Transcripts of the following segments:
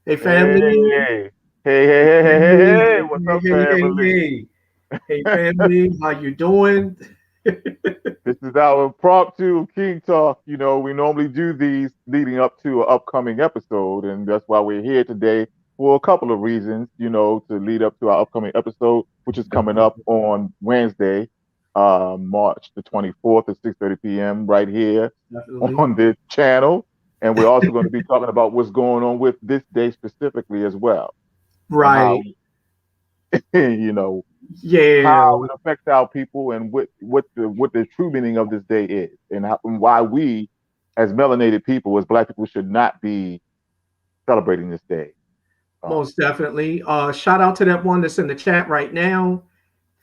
Hey, Hey, family. hey, Hey, what's hey, up, hey, hey, family? hey. Hey, family. How you doing? This is our impromptu King Talk. You know, we normally do these leading up to an upcoming episode, and that's why we're here today for a couple of reasons, to lead up to our upcoming episode, which is coming up on Wednesday, March the 24th at 6:30 p.m. right here Definitely. on this channel. And we're also going to be talking about what's going on with this day specifically as well, and how, Right. you know, how Yeah. it affects our people and what the true meaning of this day is, and why we as melanated people, as black people, should not be celebrating this day. Um, Most definitely. Shout out to that one that's in the chat right now.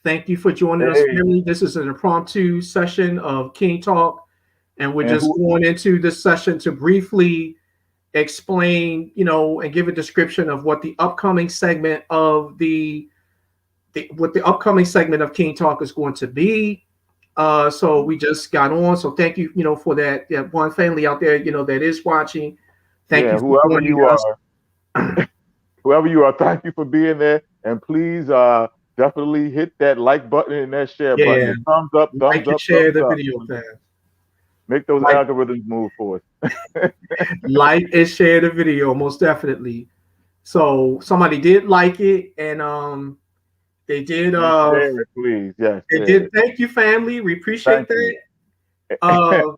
Thank you for joining us, hey, family. This is an impromptu session of King Talk, and we're and just who? going into this session to briefly explain, and give a description of what the upcoming segment of what the upcoming segment of King Talk is going to be. So we just got on. So thank you, for that one family out there, that is watching. Thank Yeah, you for joining us. whoever you are, thank you for being there, and please definitely hit that like button and that share button. Yeah, The thumbs up, like thumbs and up, share thumbs the up. video, fam. Make those Like, algorithms move for us. like and share the video, most definitely. So somebody did like it, and they did And share it, please. Yes, they share did. it. Thank you, family. We appreciate Thank you. that. Uh,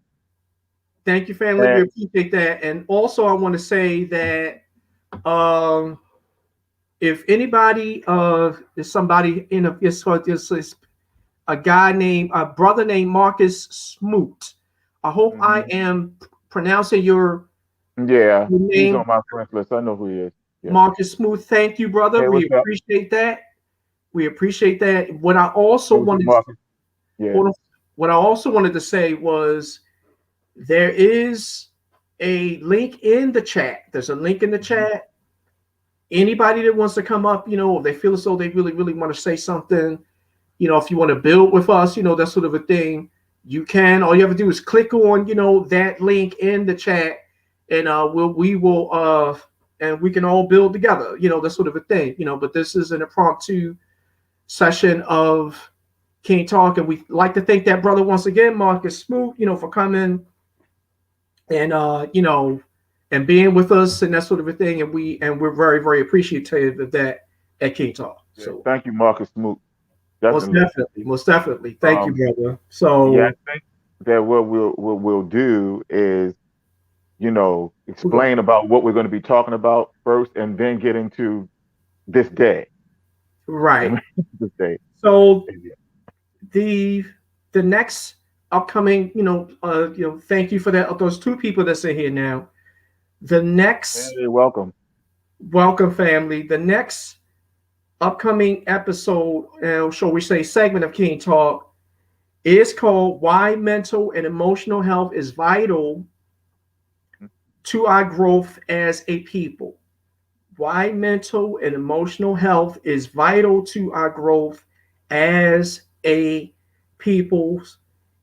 thank you, family. We And appreciate that. And also, I want to say that um, if anybody is somebody in is a guy named a brother named Marcus Smoot. I hope I mhm. am pronouncing Yeah, your he's name, on my friends list. I know who he is. Yeah. Marcus Smoot. Thank you, brother. Hey, We what's up? appreciate that. We appreciate that. What I also Hey, what's up, wanted, Marcus? Yeah. hold on. What I also wanted to say was there is a link in the chat. There's a link in the Mhm. chat. Anybody that wants to come up, if they feel as though they really, really want to say something, if you want to build with us, that sort of a thing, you can. All you have to do is click on, that link in the chat, and and we can all build together, that sort of a thing, But this is an impromptu session of King Talk, and we like to thank that brother once again, Marcus Smoot, for coming and and being with us and that sort of a thing, and we're very, very appreciative of that at King Talk. Yeah. So Thank you, Marcus Smoot. most Definitely. definitely, most definitely. Thank you, Um, brother. yeah, So I think that what we'll do is, we're going explain about what we're going to be talking about first, and then get into this day. right. And this day. So Yeah. the the next upcoming, thank you for that. Those two people that's in here now. The next Hey, welcome. welcome family. The next upcoming episode, shall we say, segment of King Talk is called "Why Mental and Emotional Health is Vital to Our Growth as a People." Why mental and emotional health is vital to our growth as a people.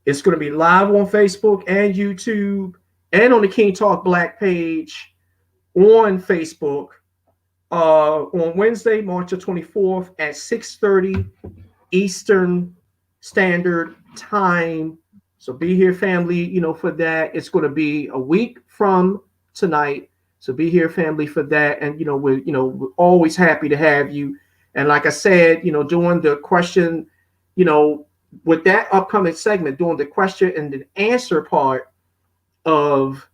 It's going to be live on Facebook and YouTube and on the King Talk Black page on Facebook on Wednesday, March the 24th at 6:30 Eastern Standard Time. So be here, family, for that. It's going to be a week from tonight. So be here, family, for that. And we're always happy to have you. And like I said, doing the question, you know, with that upcoming segment, doing the question and the answer part of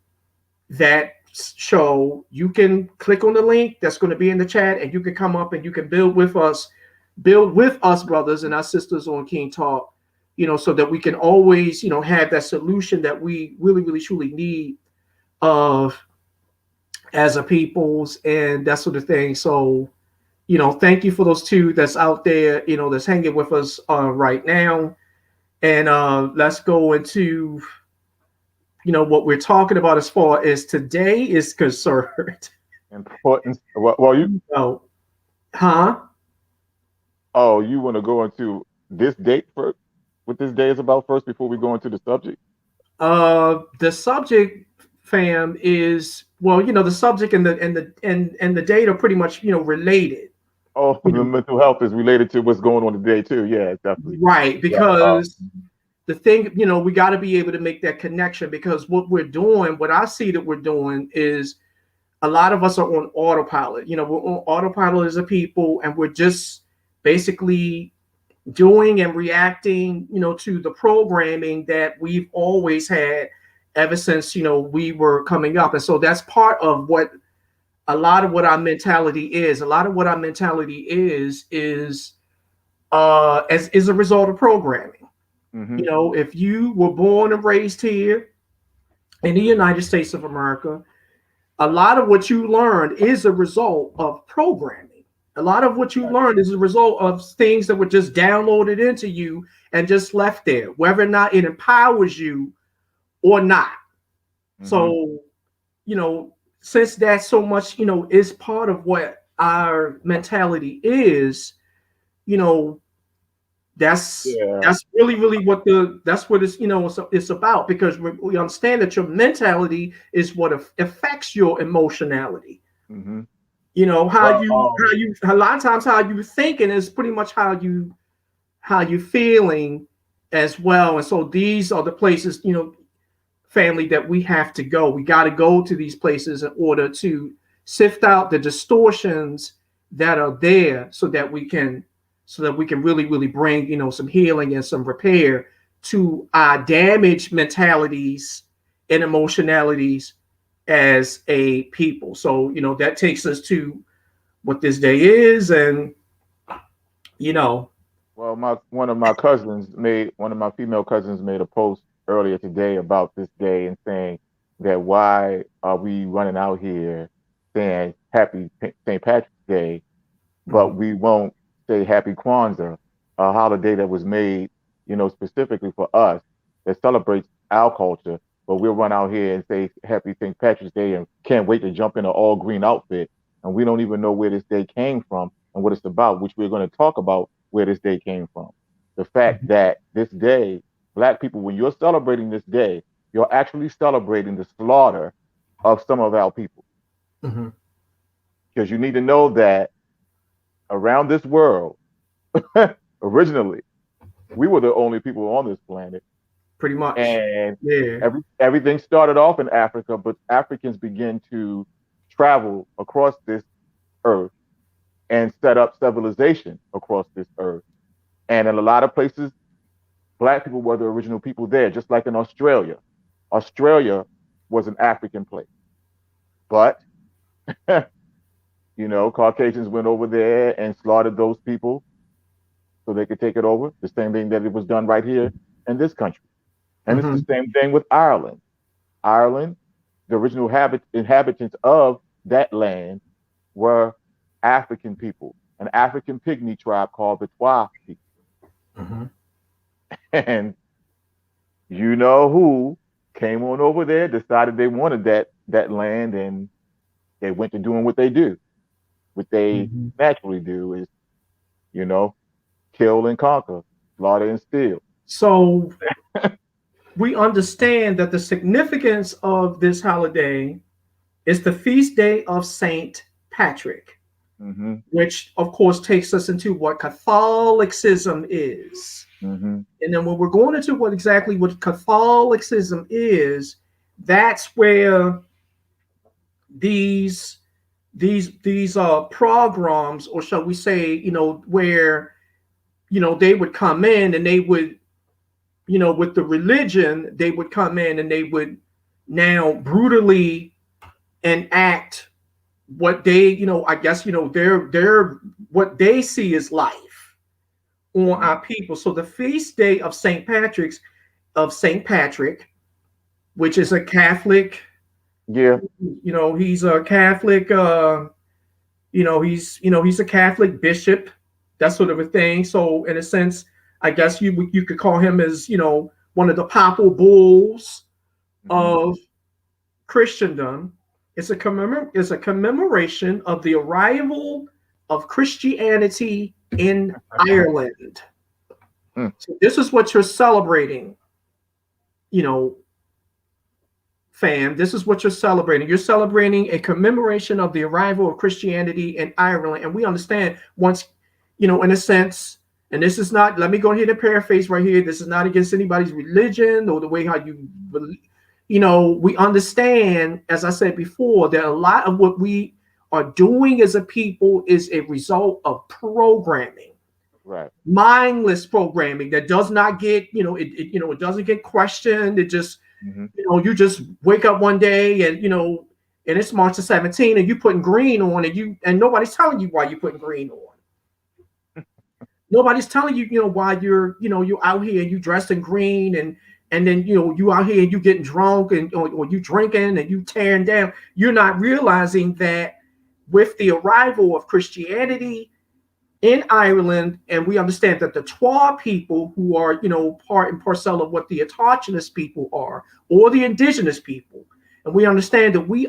that show, you can click on the link that's going to be in the chat, and you can come up and you can build with us, brothers and our sisters on King Talk, so that we can always, have that solution that we really, really, truly need of as a peoples and that sort of thing. So, thank you for those two that's out there, that's hanging with us right now. And let's go into, what we're talking about as far as today is concerned. Importance. Well, Oh, huh? you want to go into this date first? What this day is about first before we go into the subject? The subject fam, is, well, the subject and the data are pretty much, related. Oh, You the know, mental health is related to what's going on today too. Yeah, definitely. right, Yeah. because the thing, we got to be able to make that connection, because what I see that we're doing is a lot of us are on autopilot. We're on autopilot as a people, and we're just basically doing and reacting, to the programming that we've always had ever since, we were coming up. And so that's part of what a lot of what our mentality is. A lot of what our mentality is a result of programming. Mm-hmm. If you were born and raised here in the United States of America, a lot of what you learned is a result of programming. A lot of what you learned is a result of things that were just downloaded into you and just left there, whether or not it empowers you or not. Mm-hmm. So, since that's so much, is part of what our mentality is, you know, that's Yeah. that's really really that's what it's about, because we understand that your mentality is what affects your emotionality. Mm-hmm. How Well, you a lot of times how you thinking is pretty much how you feeling as well. And so these are the places, family, that we have to go. We got to go to these places in order to sift out the distortions that are there, so that we can really really bring, some healing and some repair to our damaged mentalities and emotionalities as a people. So that takes us to what this day is. And you know well, my one of my female cousins made a post earlier today about this day and saying that why are we running out here saying Happy St. Patrick's Day, but Mhm, we won't say Happy Kwanzaa, a holiday that was made, specifically for us that celebrates our culture. But we'll run out here and say Happy St. Patrick's Day and can't wait to jump in an all green outfit. And we don't even know where this day came from and what it's about, which we're going to talk about where this day came from. The fact mhm, that this day, Black people, when you're celebrating this day, you're actually celebrating the slaughter of some of our people. mhm. Because you need to know that around this world, originally, we were the only people on this planet, Pretty much. and Yeah. everything started off in Africa, but Africans began to travel across this earth and set up civilization across this earth. And in a lot of places, Black people were the original people there, just like in Australia. Australia was an African place, but Caucasians went over there and slaughtered those people so they could take it over. The same thing that it was done right here in this country. And it's the Mhm, same thing with Ireland. Ireland, the original inhabitants of that land were African people, an African pygmy tribe called the Twa people. mhm. And you know who came on over there, decided they wanted that land, and they went to doing what they do. What they Mhm. naturally do is, you know, kill and conquer, slaughter and steal. So we understand that the significance of this holiday is the feast day of Saint Patrick, Hmm. which of course takes us into what Catholicism is. Hmm. And then when we're going into what Catholicism is, that's where these these programs, or shall we say, where they would come in, and they would, with the religion, they would come in and they would now brutally enact what they, I guess, their what they see as life on Hmm. our people. So the feast day of Saint Patrick, which is a Catholic, Yeah. he's a Catholic, he's a Catholic bishop, that sort of a thing. So in a sense, I guess you could call him as, one of the papal bulls Hmm. of Christendom. It's a commemoration of the arrival of Christianity in Ireland. Mm. So this is what you're celebrating, you know, fam, this is what you're celebrating. You're celebrating a commemoration of the arrival of Christianity in Ireland. And we understand once, in a sense, and this is not, let me go ahead and paraphrase right here. This is not against anybody's religion or the way how you believe. We understand, as I said before, that a lot of what we are doing as a people is a result of programming. Right. Mindless programming that does not get, it doesn't get questioned. It just, Mm-hmm. you just wake up one day and, and it's March the 17th and you putting green on and nobody's telling you why you're putting green on. Nobody's telling you, why you're out here and you dressed in green and then, you out here and you getting drunk and or you drinking and you tearing down. You're not realizing that with the arrival of Christianity in Ireland, and we understand that the Twa people who are, part and parcel of what the autochthonous people are, or the indigenous people, and we understand that we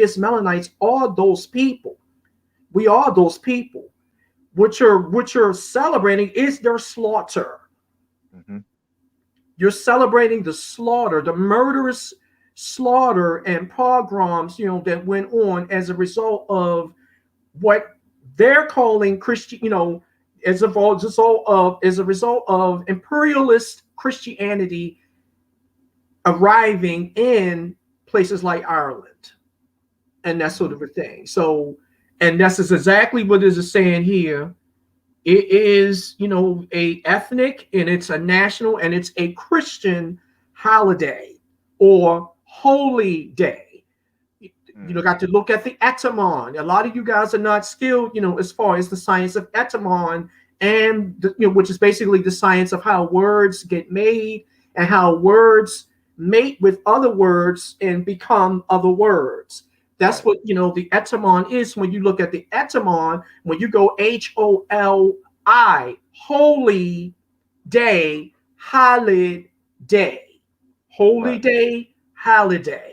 as Mennonites are those people. We are those people. What you're celebrating is their slaughter. Mm-hmm. You're celebrating the slaughter, the murderous slaughter and pogroms, that went on as a result of what they're calling Christian, as a result of imperialist Christianity arriving in places like Ireland and that sort of a thing. So, and that's exactly what it is saying here. It is, a ethnic and it's a national and it's a Christian holiday or holy day. Got to look at the etymon. A lot of you guys are not skilled, as far as the science of etymon, and which is basically the science of how words get made and how words mate with other words and become other words. That's what the etymon is. When you look at the etymon, when you go HOLI, holy day, holiday, holy day, holiday.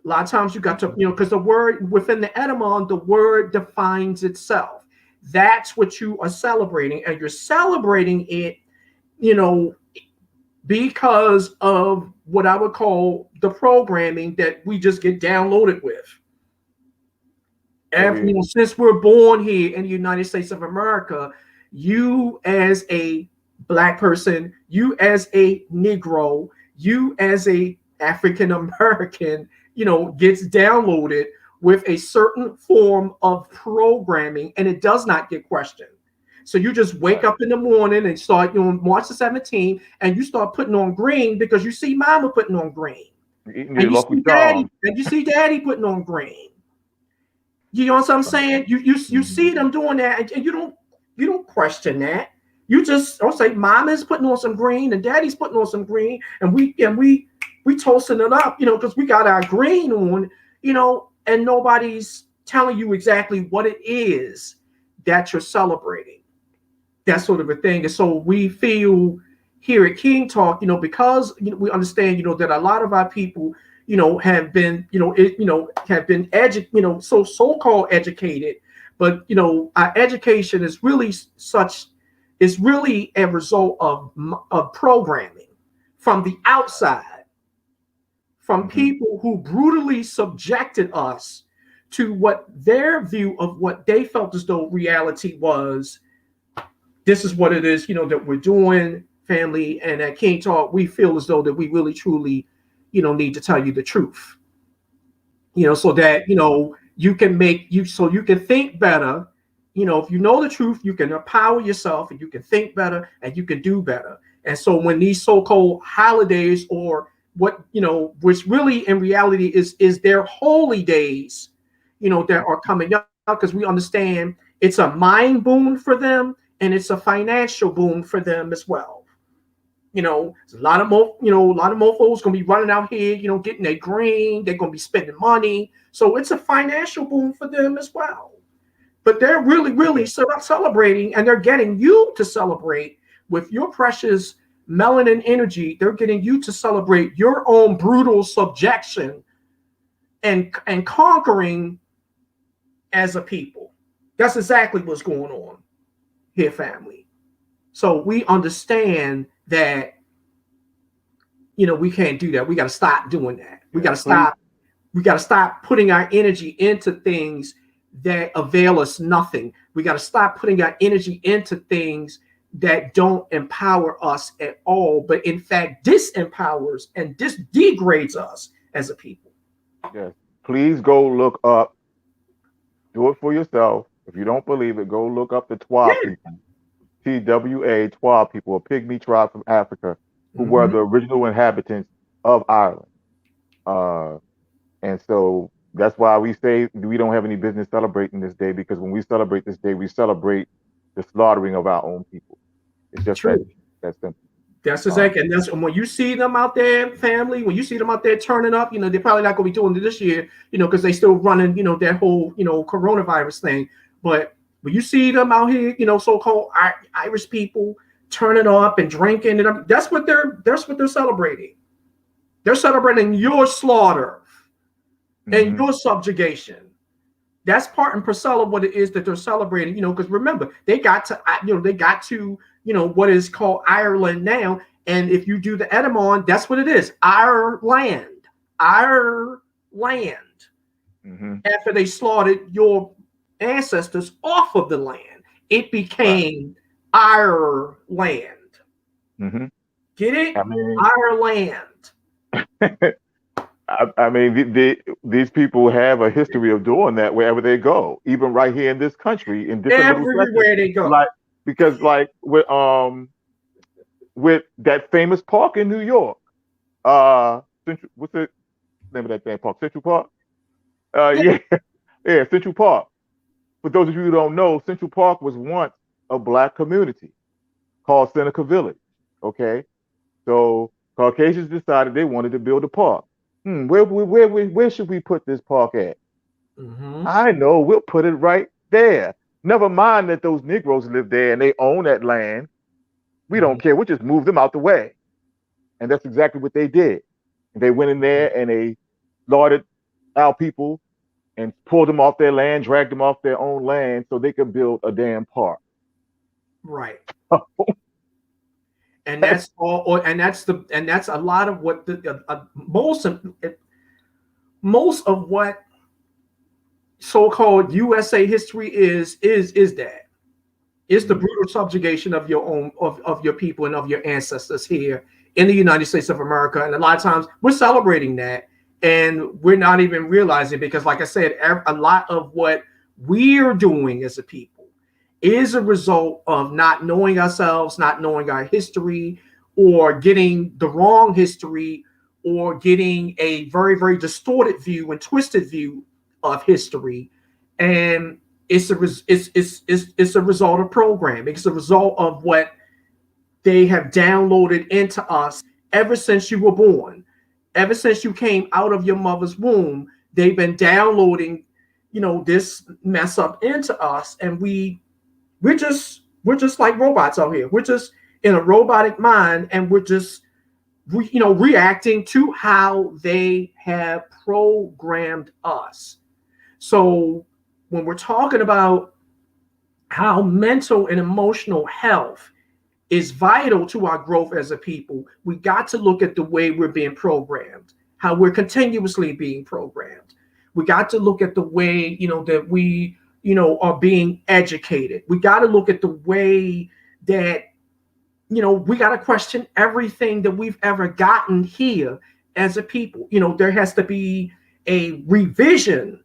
A lot of times you got to, because the word within the etymon, the word defines itself. That's what you are celebrating. And you're celebrating it, because of what I would call the programming that we just get downloaded with. Since we're born here in the United States of America, you as a Black person, you as a Negro, you as a African American, gets downloaded with a certain form of programming and it does not get questioned. So you just wake up in the morning and start, March the 17th, and you start putting on green because you see mama putting on green. And you see daddy putting on green. You know what I'm saying? You see them doing that and you don't question that. You just don't say mama's putting on some green and daddy's putting on some green and we toasting it up, because we got our green on, and nobody's telling you exactly what it is that you're celebrating. That sort of a thing. And so we feel here at King Talk, because we understand, that a lot of our people, have been, have been so-called educated, but our education is really is really a result of programming from the outside. From people who brutally subjected us to what their view of what they felt as though reality was. This is what it is, that we're doing, family. And at King Talk, we feel as though that we really, truly, need to tell you the truth. So that, you can think better. If you know the truth, you can empower yourself and you can think better and you can do better. And so when these so-called holidays or what which really in reality is their holy days, that are coming up, because we understand it's a mind boon for them and it's a financial boon for them as well. A lot of mofos gonna be running out here, getting their green. They're gonna be spending money, so it's a financial boon for them as well. But they're really celebrating, and they're getting you to celebrate with your precious melanin energy. They're getting you to celebrate your own brutal subjection and conquering as a people. That's exactly what's going on here, family. So we understand that we can't do that. We got to stop doing that. We got Yes, to please. stop. We got to stop putting our energy into things that avail us nothing. We got to stop putting our energy into things that don't empower us at all, but in fact disempowers and degrades us as a people. Yes. Please go look up. Do it for yourself. If you don't believe it, go look up the Twa Yeah. people. TWA, Twa people, a pygmy tribe from Africa, who were Mm-hmm. the original inhabitants of Ireland. Uh, and so that's why we say we don't have any business celebrating this day, because when we celebrate this day, we celebrate the slaughtering of our own people. It's just True. that simple. That's Um, exactly, and that's when you see them out there, family. When you see them out there turning up, they're probably not going to be doing it this year, because they still running, that whole, coronavirus thing. But when you see them out here, so-called Irish people turning up and drinking, and that's what they're celebrating. They're celebrating your slaughter and mhm. your subjugation. That's part and parcel of what it is that they're celebrating, because remember, they got to what is called Ireland now. And if you do the etymon, that's what it is. Ireland. Ireland. Hmm. After they slaughtered your ancestors off of the land, it Right. became Ireland. Hmm. Get it? I mean, Ireland. I mean, these people have a history of doing that wherever they go, even right here in this country, in different little sections. Everywhere they go. Like, because like with that famous park in New York, Central, what's the name of that damn park? Central Park. Yeah. Yeah, yeah, Central Park. For those of you who don't know, Central Park was once a black community called Seneca Village. Okay, so Caucasians decided they wanted to build a park. Where should we put this park at? Mm-hmm. I know, we'll put it right there. Never mind that those Negroes live there and they own that land. We Mm-hmm. don't care. We'll just move them out the way. And that's exactly what they did. They went in there and they slaughtered our people and pulled them off their land, dragged them off their own land so they could build a damn park. Right. And that's all, and that's a lot of what most of what so-called USA history is that it's the Mhm. brutal subjugation of your own of your people and of your ancestors here in the United States of America. And a lot of times we're celebrating that and we're not even realizing, because like I said, a lot of what we're doing as a people is a result of not knowing ourselves, not knowing our history, or getting the wrong history, or getting a very, very distorted view and twisted view of history. And it's a result of programming. It's a result of what they have downloaded into us ever since you were born. Ever since you came out of your mother's womb, they've been downloading, this mess up into us, and we're just like robots out here. We're just in a robotic mind, and we're just reacting to how they have programmed us. So when we're talking about how mental and emotional health is vital to our growth as a people, we got to look at the way we're being programmed, how we're continuously being programmed. We got to look at the way, that we, are being educated. We got to look at the way that, we got to question everything that we've ever gotten here as a people. There has to be a revision.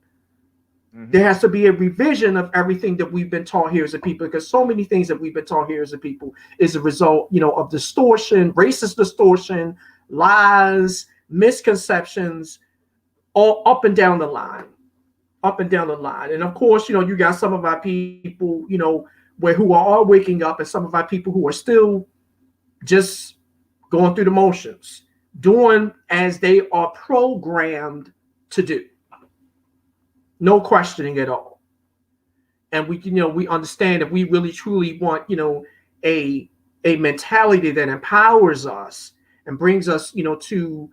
There Mhm. has to be a revision of everything that we've been taught here as a people, because so many things that we've been taught here as a people is a result, of distortion, racist distortion, lies, misconceptions, all up and down the line, up and down the line. And of course, you got some of our people, who are waking up, and some of our people who are still just going through the motions, doing as they are programmed to do, no questioning at all. And we understand, if we really truly want, a mentality that empowers us and brings us, to,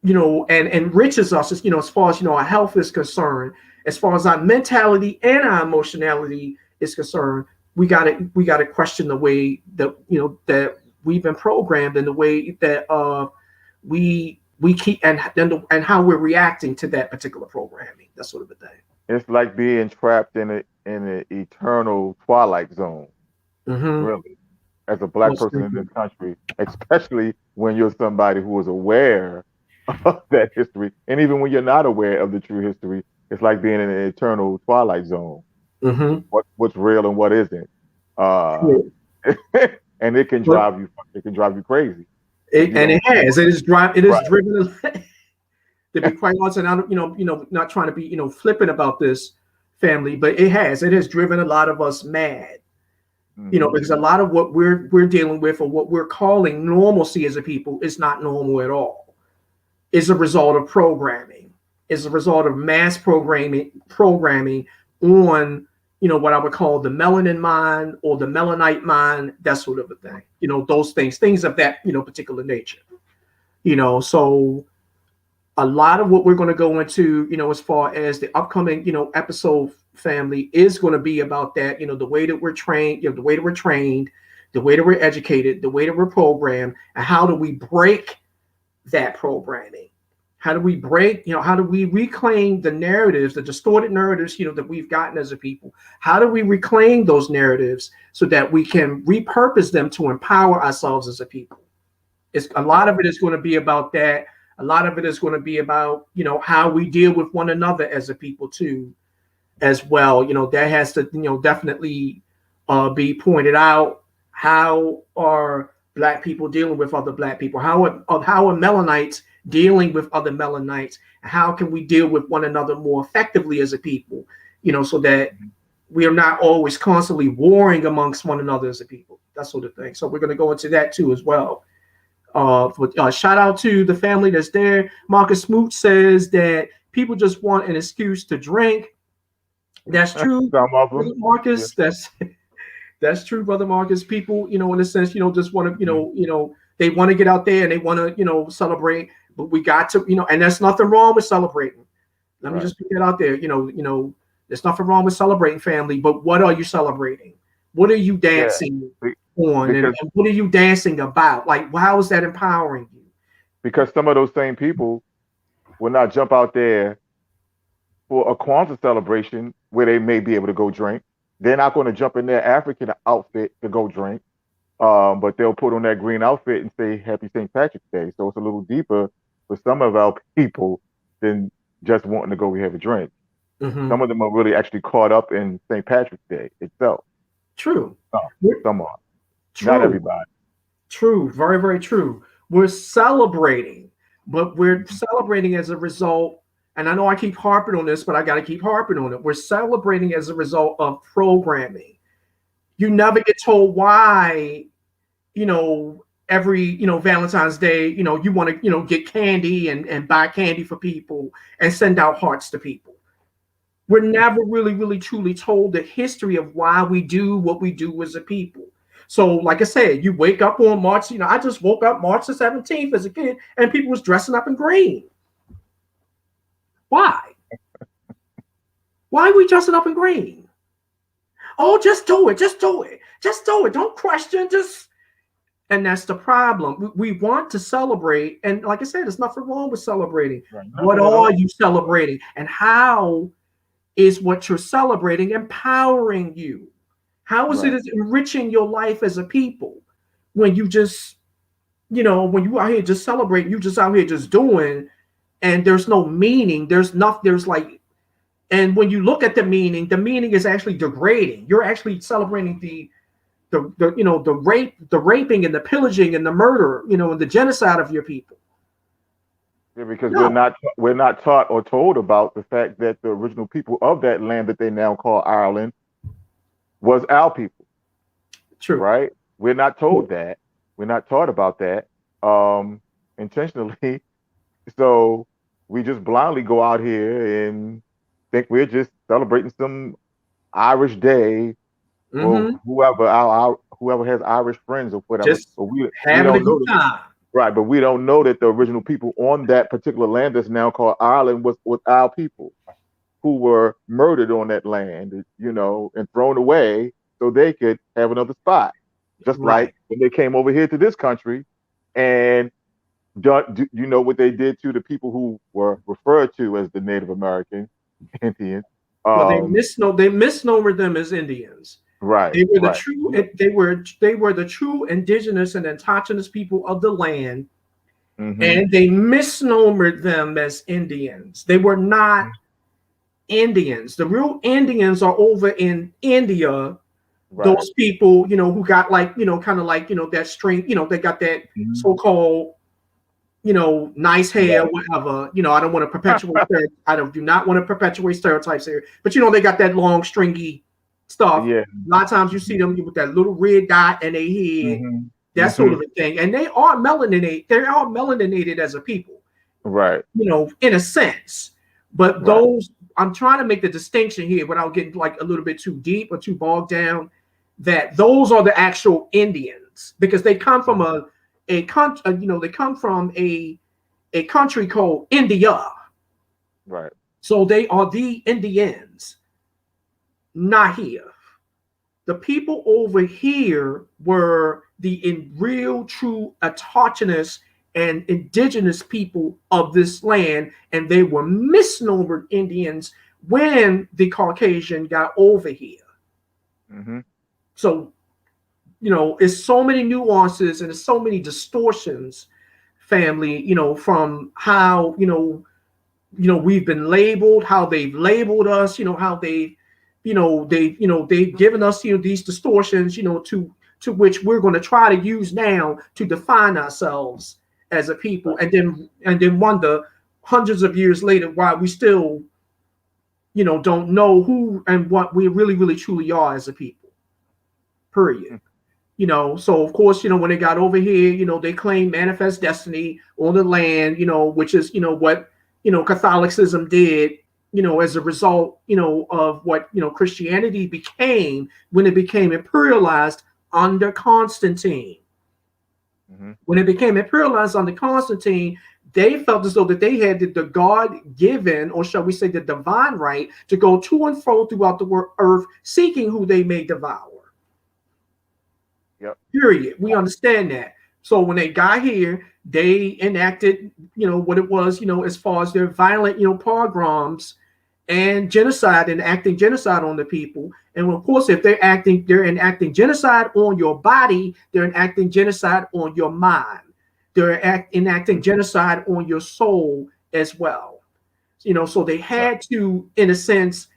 and enriches us, as far as our health is concerned, as far as our mentality and our emotionality is concerned. We got to question the way that we've been programmed, and the way that we we keep and how we're reacting to that particular programming, that sort of a thing. It's like being trapped in an eternal twilight zone, Mm-hmm. really, as a black Most person in this definitely. country, especially when you're somebody who is aware of that history, and even when you're not aware of the true history, it's like being in an eternal twilight zone. Mm-hmm. What's real and what isn't, uh, True. and But it can drive you crazy if it, you and it don't know has it right. is driven to be quite honest, and I don't, not trying to be, flippant about this family, but it has driven a lot of us mad, Hmm. because a lot of what we're dealing with, or what we're calling normalcy as a people, is not normal at all. Is a result of programming, is a result of mass programming on, what I would call the melanin mind or the melanite mind, that sort of a thing. Those things of that, particular nature. So a lot of what we're going to go into, as far as the upcoming, episode, family, is going to be about that, the way that we're trained, the way that we're trained, the way that we're educated, the way that we're programmed, and how do we break that programming? How do we break, how do we reclaim the narratives, the distorted narratives, that we've gotten as a people? How do we reclaim those narratives so that we can repurpose them to empower ourselves as a people? It's a lot of it is going to be about that. A lot of it is going to be about, how we deal with one another as a people too, as well. That has to, definitely be pointed out. How are black people dealing with other black people? How are melanites dealing with other melanites? How can we deal with one another more effectively as a people? So that we are not always constantly warring amongst one another as a people. That sort of thing. So we're going to go into that too as well. Shout out to the family that's there. Marcus Smoot says that people just want an excuse to drink. That's true, Some of brother them, yeah. Marcus. That's true, brother Marcus. People, in a sense, just want to, Mhm. they want to get out there and they want to, celebrate. But we got to, and there's nothing wrong with celebrating. Let me Right. just put that out there. There's nothing wrong with celebrating, family. But what are you celebrating? What are you Yeah. dancing Be- on, Because and what are you dancing about? Like, how is that empowering you? some of those same people will not jump out there for a Kwanzaa celebration where they may be able to go drink. They're not going to jump in their African outfit to go drink, but they'll put on that green outfit and say Happy St. Patrick's Day. So it's a little deeper for some of our people than just wanting to go have a drink. Mm-hmm. Some of them are really actually caught up in St. Patrick's Day itself. True. Some, We're- some are, not True. everybody. True. Very, very true. We're celebrating, but we're Mhm. celebrating as a result. And I know I keep harping on this, but I got to keep harping on it. We're celebrating as a result of programming. You never get told why, every, Valentine's Day, you want to, get candy and buy candy for people and send out hearts to people. We're never really, really, truly told the history of why we do what we do as a people. So, like I said, you wake up on March. I just woke up March the 17th as a kid, and people was dressing up in green. Why? Why are we dressing up in green? Oh, just do it. Just do it. Just do it. Don't question. Just And that's the problem. We want to celebrate, and like I said, there's nothing wrong with celebrating. Right. What Nothing at are all. you celebrating, and how is what you're celebrating empowering you? How is it Right. is enriching your life as a people when you just, when you out here just celebrating, you just out here just doing, and there's no meaning. There's not, there's like, and when you look at the meaning is actually degrading. You're actually celebrating the raping and the pillaging and the murder, and the genocide of your people. Yeah, because No, we're not taught or told about the fact that the original people of that land that they now call Ireland was our people, true. right? We're not told that. We're not taught about that intentionally. So we just blindly go out here and think we're just celebrating some Irish day or Mm-hmm. whoever has Irish friends or whatever. Just But we having a don't good know that. time. Right, but we don't know that the original people on that particular land that's now called Ireland was our people who were murdered on that land, and thrown away so they could have another spot. Just like Right. when they came over here to this country and Do you know what they did to the people who were referred to as the Native American Indians? Well, Um, they misnomered them as Indians. right, They were the right. true they were the true indigenous and indigenous people of the land, Mm-hmm. and they misnomered them as Indians. They were not Indians. The real Indians are over in India. Right. Those people, who got like, kind of like, that string, they got that Mm-hmm. so-called, nice hair, Right. whatever. I don't want to perpetuate. Do not want to perpetuate stereotypes here. But they got that long, stringy stuff. Yeah. A lot of times you see them with that little red dot in their head, Mm-hmm. that sort Mm-hmm. of a thing. And they are melaninated. They are melaninated as a people, Right. in a sense. But Right. I'm trying to make the distinction here without getting like a little bit too deep or too bogged down, that those are the actual Indians, because they come from they come from a country called India. Right. So they are the Indians, not here. The people over here were the in real, true, autochthonous and indigenous people of this land, and they were misnomered Indians when the Caucasian got over here. Mm-hmm. So, it's so many nuances and there's so many distortions, family, from how, we've been labeled, how they've labeled us, how they've given us, these distortions, to which we're going to try to use now to define ourselves as a people, Right. and then wonder hundreds of years later why we still, don't know who and what we really, really truly are as a people. Period. So of course, when they got over here, they claimed manifest destiny on the land, which is, what, Catholicism did, as a result, of what, Christianity became when it became imperialized under Constantine. Mm-hmm. When it became imperialized under Constantine, they felt as though that they had the God-given, or shall we say the divine right, to go to and fro throughout the earth, seeking who they may devour. Yep. Period. We understand that. So when they got here, they enacted, what it was, as far as their violent, pogroms and genocide, and acting genocide on the people. And of course, if they're enacting genocide on your body, they're enacting genocide on your mind. They're enacting genocide on your soul as well. So they Right. had to, in a sense,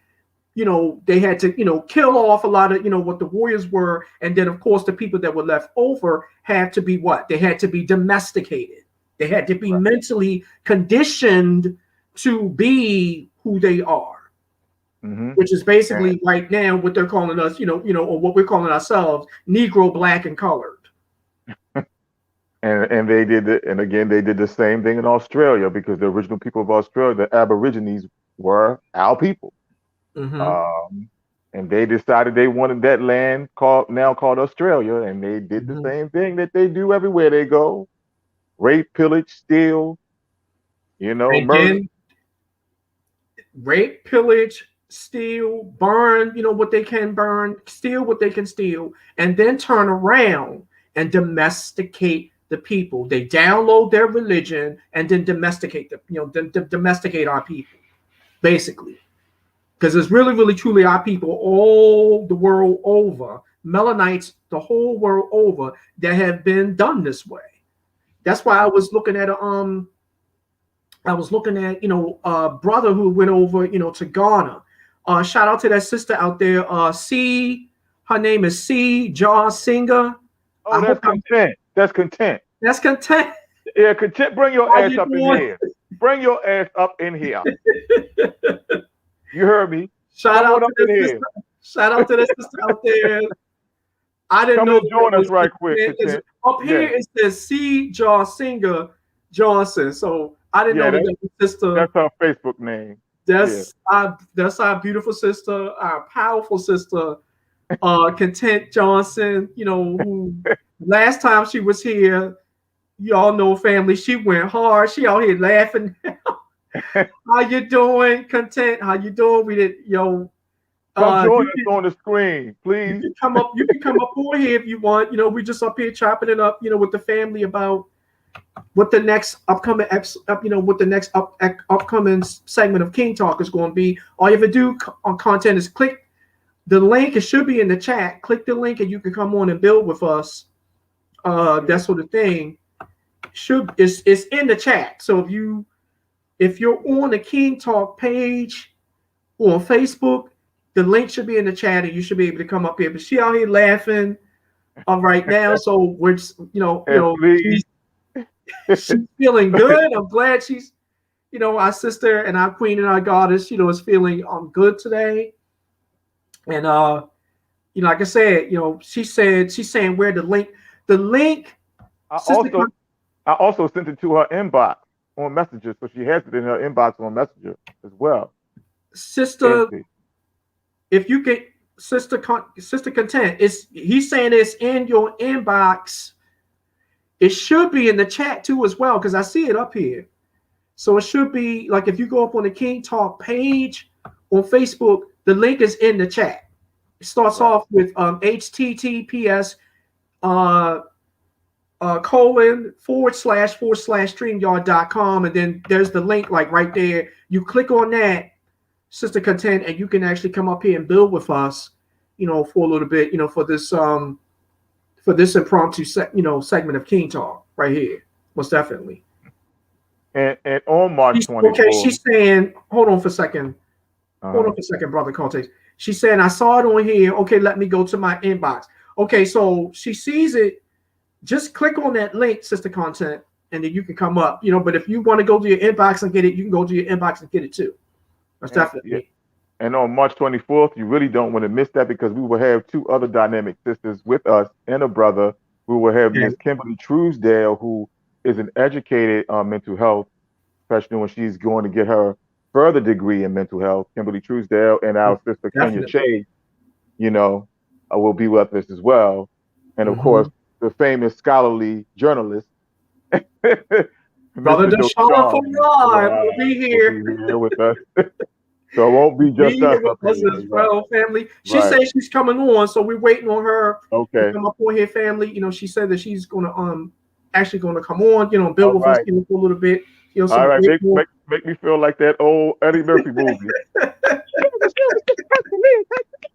they had to, kill off a lot of, what the warriors were. And then, of course, the people that were left over had to be what? They had to be domesticated. They had to be Right. mentally conditioned to be who they are, Mm-hmm. which is And, basically right now what they're calling us, or what we're calling ourselves, Negro, black, and colored. and they did it, and again they did the same thing in Australia because the original people of Australia, the Aborigines, were our people. Mm-hmm. Um, and they decided they wanted that land called Australia, and they did the Mm-hmm. same thing that they do everywhere they go: rape, pillage, steal, And murder. then rape, pillage, steal, burn, what they can burn, steal what they can steal, and then turn around and domesticate the people. They download their religion and then domesticate domesticate our people, basically. Because it's really, really, truly our people all the world over, Melanites the whole world over, that have been done this way. That's why I was looking at, a brother who went over, to Ghana. Shout out to that sister out there. Her name is C. Jar Singer. I Oh, hope that's I'm content. That's content. that's content. Yeah, content. Bring your How ass you up in doing? here. Bring your ass up in here. You heard me. Shout Come out on to up in that here. sister. Shout out to that sister out there. I didn't Come know and that join us was right quick, because content. up Yeah, here it says C. Jar Singer Johnson. So I didn't know yeah. that that was sister. That's her Facebook name. Yeah. That's our beautiful sister, our powerful sister, Content Johnson. Who last time she was here, y'all know, family, she went hard. She out here laughing. How you doing, Content? How you doing? We did, Come join you us can on the screen, you please. can come up. You can come up over here if you want. We just up here chopping it up. With the family about what the next upcoming what the next upcoming segment of King Talk is going to be. All you have to do on content is click the link. It should be in the chat. Click the link and you can come on and build with us. That sort of thing. It's in the chat. So if you're on the King Talk page or on Facebook, the link should be in the chat and you should be able to come up here. But she out here laughing right now, so we're just, she's feeling good. I'm glad she's, our sister and our queen and our goddess, is feeling good today. And like I said, she's saying where the link. I also sent it to her inbox on Messenger, so she has it in her inbox on Messenger as well. Sister, if you get Sister Content, he's saying it's in your inbox. It should be in the chat too as well, because I see it up here. So it should be like if you go up on the King Talk page on Facebook, the link is in the chat. It starts off with https ://streamyard.com, and then there's the link like right there. You click on that, Sister Content, and you can actually come up here and build with us, for a little bit, for this impromptu segment of King Talk right here. Most definitely. And on March 24th. Okay, she's saying, hold on for a second. Hold on for a second, Brother Cortez. She's saying, I saw it on here. Okay, let me go to my inbox. Okay, so she sees it. Just click on that link, Sister Content, and then you can come up. But if you want to go to your inbox and get it, you can go to your inbox and get it too. That's definitely. Yeah. And on March 24th, you really don't want to miss that, because we will have two other dynamic sisters with us and a brother. We will have Miss Kimberly Truesdale, who is an educated mental health professional, and she's going to get her further degree in mental health. Kimberly Truesdale and our sister Kenya Che, will be with us as well. And of course, the famous scholarly journalist, Brother Deshaun will be here with us. So it won't be just us up here. As well, family. She says she's coming on, so we're waiting on her to come up on here, family. She said that she's gonna actually gonna come on, build with us for a little bit. So all right, make me feel like that old Eddie Murphy movie.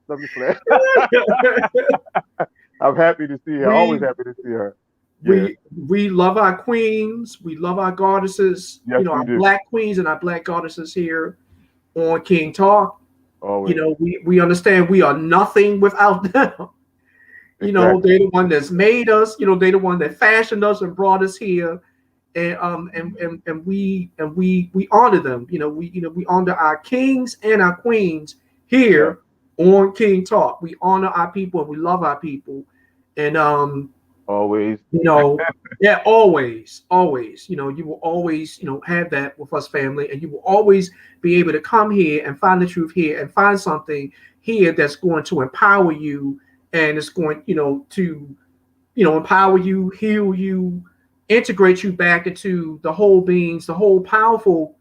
Let me play. I'm happy to see her. Always happy to see her. Yeah. We love our queens. We love our goddesses. Yes, our black queens and our black goddesses here on King Talk. Always. We understand we are nothing without them. They're the one that's made us. They're the one that fashioned us and brought us here. And we honor them. We honor our kings and our queens here on King Talk. We honor our people and we love our people. And always. Always. You will always, have that with us, family, and you will always be able to come here and find the truth here and find something here that's going to empower you, and it's going, to, empower you, heal you, integrate you back into the whole beings, the whole powerful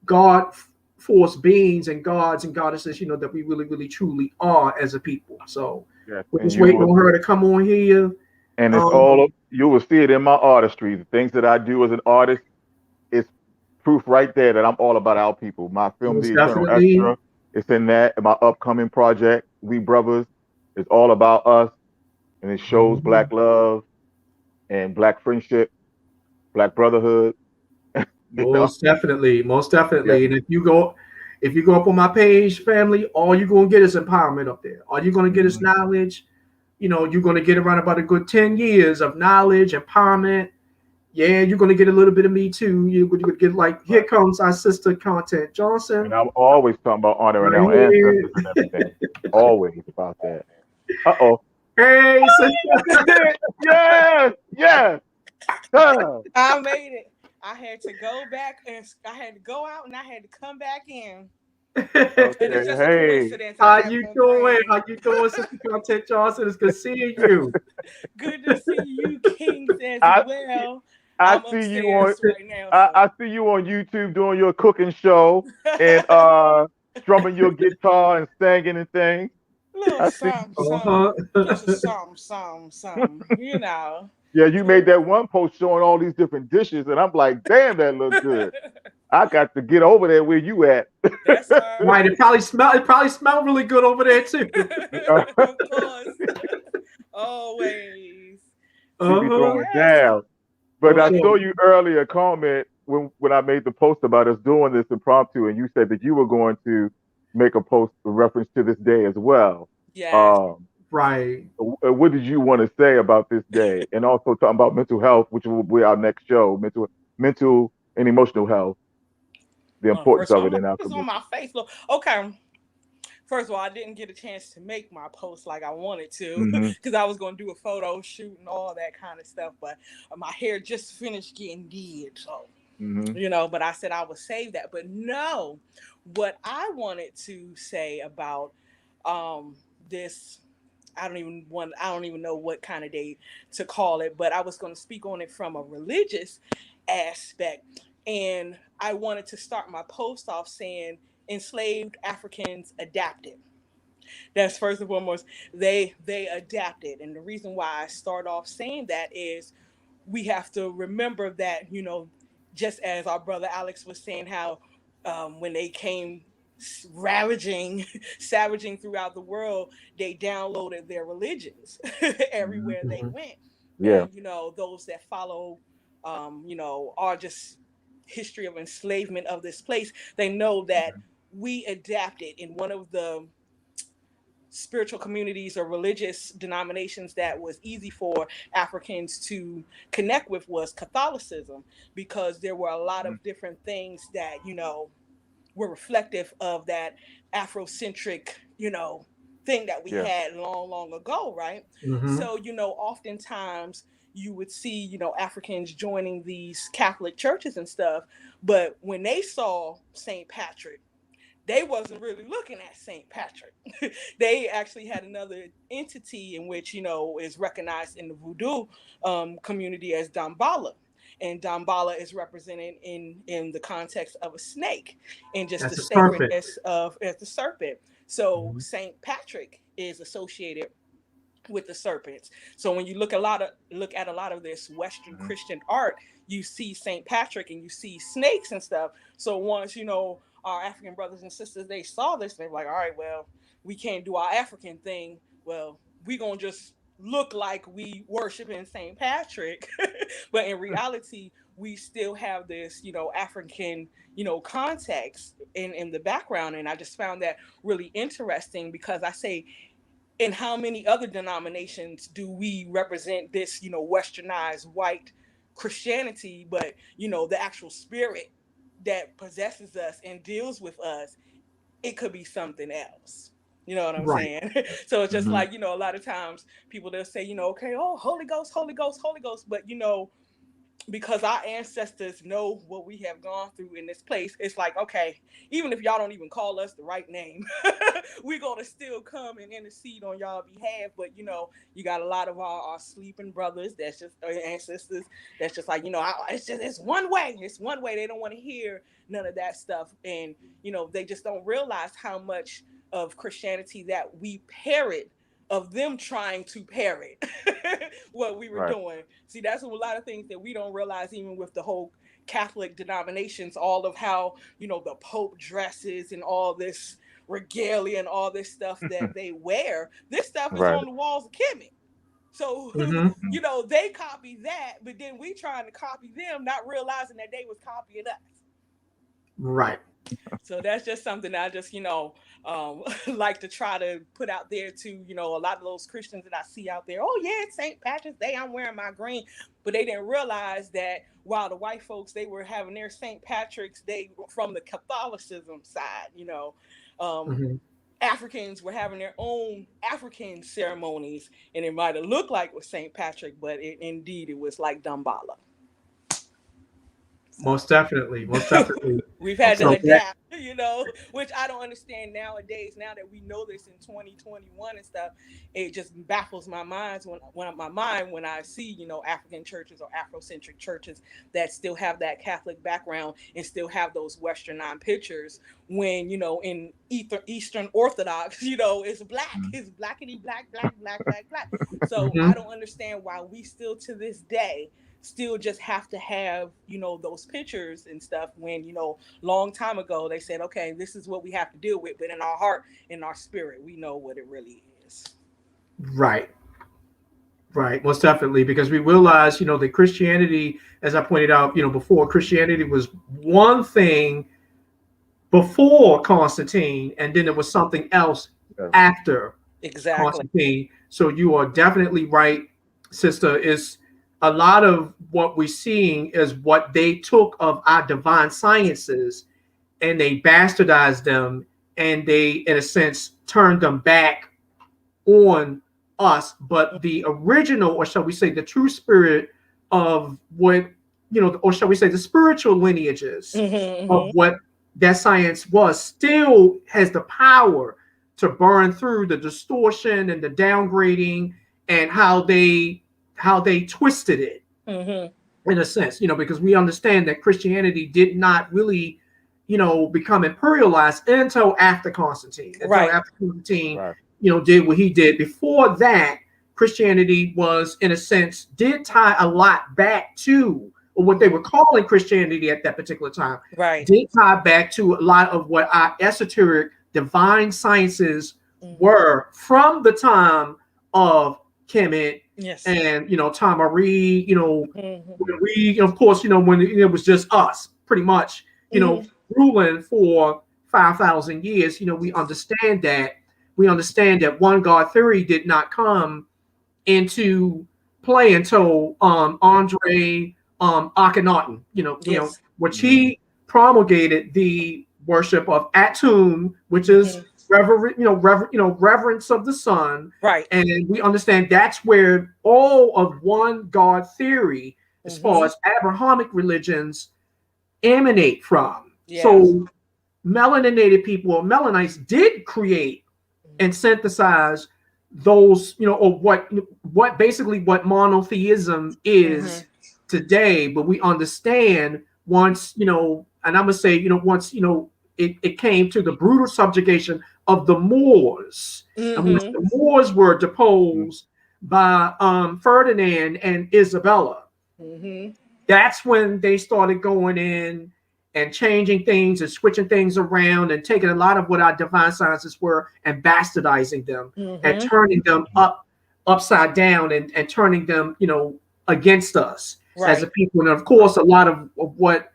God force beings and gods and goddesses, that we really, really, truly are as a people. So we're just waiting on her to come on here. And it's you will see it in my artistry. The things that I do as an artist, it's proof right there that I'm all about our people. My film, The Eternal Extra, it's in that. My upcoming project, We Brothers, is all about us. And it shows Black love and Black friendship, Black brotherhood. Most definitely. Yeah. And if you go up on my page, family, all you're going to get is empowerment up there. All you're going to get is knowledge. You're going to get around about a good 10 years of knowledge, empowerment. Yeah, you're going to get a little bit of me too. You're going to get here comes our sister Content Johnson. And I'm always talking about honoring our ancestors and everything. Always about that. Uh-oh. Hey, sister. Yes. I made it. I had to go back and I had to go out and I had to come back in. Okay. It's just a coincidence. How you doing? Sister Content Johnson? It's good seeing you. Good to see you, Kings, as well. I see you on I see you on YouTube doing your cooking show and strumming your guitar and singing and things. Little something. Yeah, you made that one post showing all these different dishes, and I'm like, damn, that look good. I got to get over there where you at. That's her. Right. It probably smelled really good over there too. Of course. Always. She be So Uh-huh. throwing yeah, so down. But I Okay. saw you earlier comment when I made the post about us doing this impromptu, and you said that you were going to make a post with reference to this day as well. yes. Um, Right. what did you want to say about this day, and also talking about mental health, which will be our next show, mental and emotional health, the importance First of of all, I'm it gonna in our put this on community. my Facebook. Okay. First of all, I didn't get a chance to make my post like I wanted to Hmm. because I was going to do a photo shoot and all that kind of stuff. But my hair just finished getting did. So, Hmm. but I said I would save that. But no, what I wanted to say about this, I don't even know what kind of day to call it, but I was going to speak on it from a religious aspect. And I wanted to start my post off saying enslaved Africans adapted. That's first and foremost, they adapted. And the reason why I start off saying that is we have to remember that, just as our brother Alex was saying, how when they came ravaging, savaging throughout the world, they downloaded their religions Hmm. everywhere they Mhm. went. Yeah. And, those that follow, are just history of enslavement of this place, they know that we adapted in one of the spiritual communities or religious denominations that was easy for Africans to connect with was Catholicism, because there were a lot Hmm. of different things that, were reflective of that Afrocentric, thing that we Yeah. had long, long ago, right? Mhm. So, oftentimes you would see, Africans joining these Catholic churches and stuff, but when they saw St. Patrick, they wasn't really looking at St. Patrick. They actually had another entity in which, is recognized in the voodoo community as Dambala. And Dambala is represented in the context of a snake and just the That's a serpent. sacredness of as the serpent. So Mhm. St. Patrick is associated with the serpents. So when you look at a lot of this Western Hmm. Christian art, you see Saint Patrick and you see snakes and stuff. So once our African brothers and sisters, they saw this, they're like, all right, well, we can't do our African thing. Well, we gonna just look like we worship in Saint Patrick, but in reality, we still have this, African, context in the background. And I just found that really interesting because I say, in how many other denominations do we represent this, westernized white Christianity, but the actual spirit that possesses us and deals with us, it could be something else. You know what I'm Right. saying? So it's just Hmm. like, a lot of times people, they'll say, okay, oh, Holy Ghost, Holy Ghost, Holy Ghost, but because our ancestors know what we have gone through in this place, it's like, okay, even if y'all don't even call us the right name, we're gonna still come and intercede on y'all behalf. But you got a lot of our sleeping brothers, that's just ancestors, that's just like, it's one way, they don't want to hear none of that stuff. And they just don't realize how much of Christianity that we parrot, of them trying to parrot what we were Right. doing. See, that's a lot of things that we don't realize, even with the whole Catholic denominations, all of how, the Pope dresses and all this regalia and all this stuff that they wear. This stuff is Right. on the walls of Kemet. So, Mhm. they copy that, but then we trying to copy them, not realizing that they was copying us. Right. So that's just something that I just, like to try to put out there to, a lot of those Christians that I see out there. Oh yeah, it's St. Patrick's Day, I'm wearing my green. But they didn't realize that while the white folks, they were having their St. Patrick's Day from the Catholicism side, um, Mhm. Africans were having their own African ceremonies, and it might have looked like it was St. Patrick, but indeed it was like Dambala. So Most definitely, most definitely. we've had to So that, adapt, which I don't understand nowadays. Now that we know this in 2021 and stuff, it just baffles my mind when I see, African churches or Afrocentric churches that still have that Catholic background and still have those Westernized pictures. When in Eastern Orthodox, it's black, it's blackity black, black, black, black, black. So I mhm. don't understand why we still to this day still just have to have those pictures and stuff when long time ago they said, okay, this is what we have to deal with, but in our heart, in our spirit, we know what it really is. Right, right, most definitely, because we realize, that Christianity, as I pointed out, before, Christianity was one thing before Constantine, and then it was something else Yeah. after Exactly. Constantine. So you are definitely right, sister. Is a lot of what we're seeing is what they took of our divine sciences and they bastardized them, and they, in a sense, turned them back on us. But the original, or shall we say, the true spirit of what, or shall we say, the spiritual lineages of Mm-hmm, what that science was, still has the power to burn through the distortion and the downgrading and how they twisted it, mm-hmm. in a sense, because we understand that Christianity did not really, become imperialized until after Constantine, until Right. after Constantine, Right. did what he did. Before that, Christianity was, in a sense, did tie a lot back to, or what they were calling Christianity at that particular time, Right. did tie back to a lot of what our esoteric divine sciences Mm-hmm. were from the time of Kemet Yes. and Tamari, Mm-hmm. when we, of course, when it was just us, pretty much, Mm-hmm. ruling for 5,000 years. We understand that. We understand that one God theory did not come into play until Andre Akhenaten. Yes. Which Mhm. he promulgated the worship of Atum, which is Mm-hmm. reverence of the sun, Right. and we understand that's where all of one God theory, as far Mm-hmm. as Abrahamic religions, emanate from. Yeah. So melaninated people or melanites did create and synthesize those, or what basically what monotheism Mm-hmm. is today. But we understand once, and I'm gonna say, once, it came to the brutal subjugation of the Moors, and once Mm-hmm. the Moors were Mhm. deposed by Ferdinand and Isabella, Mm-hmm. that's when they started going in and changing things and switching things around and taking a lot of what our divine sciences were and bastardizing them and Mm-hmm. turning them upside down and turning them, against us as a Right. people. And of course, a lot of what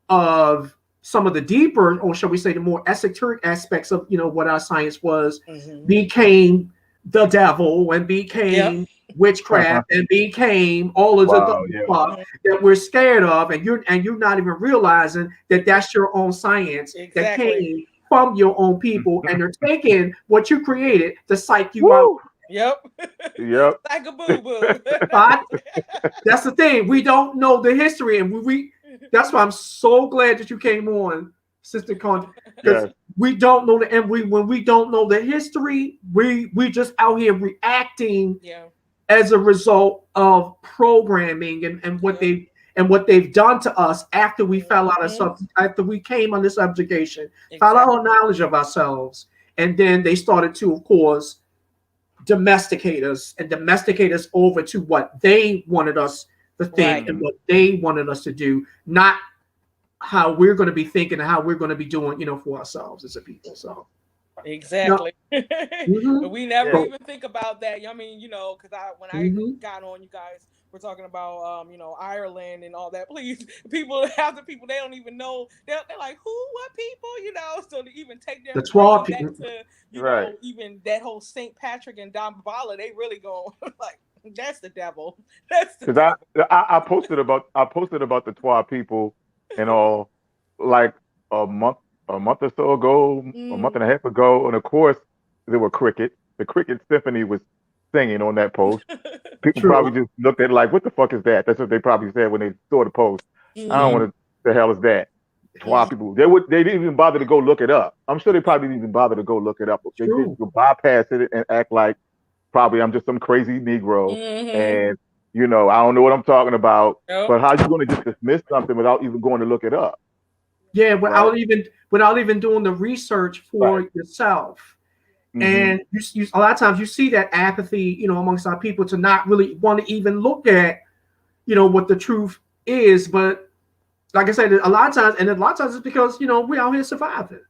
of some of the deeper, or shall we say, the more esoteric aspects of what our science was, Mm-hmm. became the devil and Yep. became witchcraft and became all of the Wow. other Yeah. stuff Mm-hmm. that we're scared of, and you're not even realizing that that's your own science that Exactly. came from your own people, and they're taking what you created to psych you out. Woo. Yep. Yep. Like a boo boo. But that's the thing, we don't know the history, and we that's why I'm so glad that you came on, Sister Con, because Yes. we don't know and when we don't know the history, we just out here reacting Yeah. as a result of programming and what Yep. they've done to us after we fell out of Mm-hmm. after we came under subjugation, found Exactly. out knowledge of ourselves, and then they started to, of course, domesticate us over to what they wanted us to think Right. and Mhm. what they wanted us to do, not how we're going to be thinking and how we're going to be doing, for ourselves as a people. So, no. Exactly. Mm-hmm. But we never So, even think about that. I mean, because when I mm-hmm. got on, you guys were talking about Ireland and all that. Please, people, half the people, they don't even know. They're like, who, what people, So to even take The them, bring 12 them back people. to Right. even that whole Saint Patrick and Don Bala, they really go like, that's the devil. That's the Because devil. I posted about the Twa people and all like a month a month or so ago, a month Mm. and a half ago, and of course there were crickets. The cricket symphony was singing on that post. People True. probably just looked at it like, what the fuck is that? That's what they probably said when they saw the post. I don't Hmm. Mm-hmm. want to. The hell is that? Why people they didn't even bother to go look it up. I'm sure they probably didn't even bother to go look it up. They True. just bypass it and act like probably I'm just some crazy Negro and I don't know what I'm talking about. Nope. But how you going to just dismiss something without even going to look it up? Yeah, Right. without even doing the research for Right. yourself. Mhm. And you a lot of times you see that apathy, amongst our people to not really want to even look at, what the truth is. But like I said, a lot of times it's because, we out here surviving.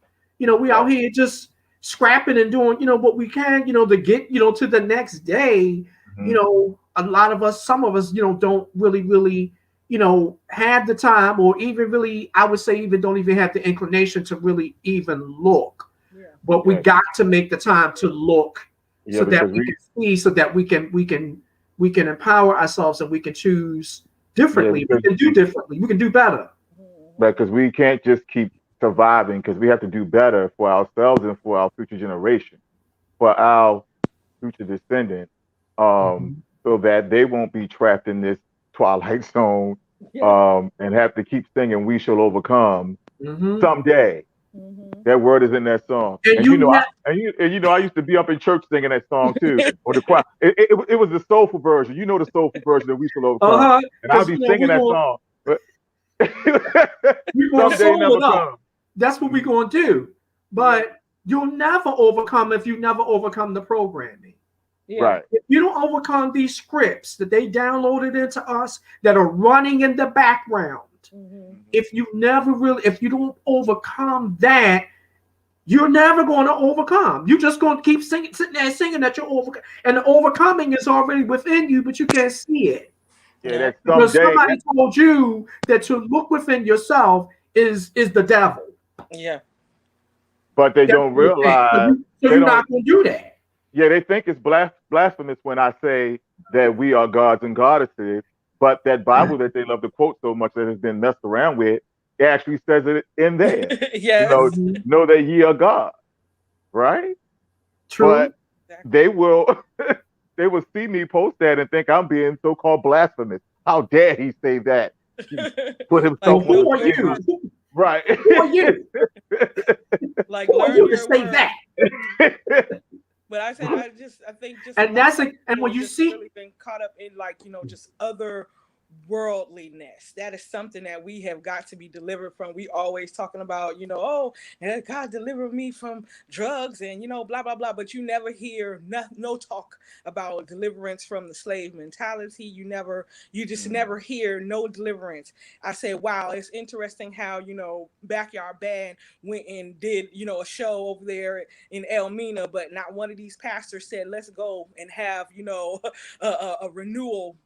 We out Right. here just scrapping and doing, what we can, to get, to the next day. Mhm. A lot of us, some of us, don't really, have the time or even really, I would say even don't even have the inclination to really even look. Yeah. But we Yeah. got to make the time to look Yeah, so that because we can see, so that we can empower ourselves and we can choose differently. We because can do differently. We can do better. because we can't just keep surviving because we have to do better for ourselves and for our future generation, for our future descendants, Mhm. so that they won't be trapped in this twilight zone, and have to keep singing "We Shall Overcome" Mhm. someday. That word is in that song, And and you ne- I used to be up in church singing that song too, or the choir. It was the soulful version, the soulful version that "We Shall Overcome," and I'd because be singing that song, but we're going to someday soul never it up. comes. That's what we're going to do. But you'll never overcome if you never overcome the programming. Right. If you don't overcome these scripts that they downloaded into us that are running in the background, if you don't overcome that, you're never going to overcome. You're just going to keep sitting there singing that you're overcome, and the overcoming is already within you, but you can't see it Yeah, that because someday. somebody told you that to look within yourself is the devil. Yeah. But they That's don't what it is. realize So they you're don't. not going to do that. Yeah, they think it's blasphemous when I say that we are gods and goddesses. But that Bible that they love to quote so much that has been messed around with, it actually says it in there. Yes. Know that ye are God, right? But True. Exactly. they will they will see me post that and think I'm being so-called blasphemous. How dare he say that? He put Well, himself on the who are same you? level. Right. Who are you? Like Who are learn you to your say word. that? But I think just a And lot that's of it. And people when have you just see, really been caught up in like, just other worldliness. That is something that we have got to be delivered from. We always talking about, oh, God deliver me from drugs and blah blah blah. But you never hear no talk about deliverance from the slave mentality. You just never hear no deliverance. I say, wow, it's interesting how Backyard Band went and did a show over there in Elmina, but not one of these pastors said, let's go and have a renewal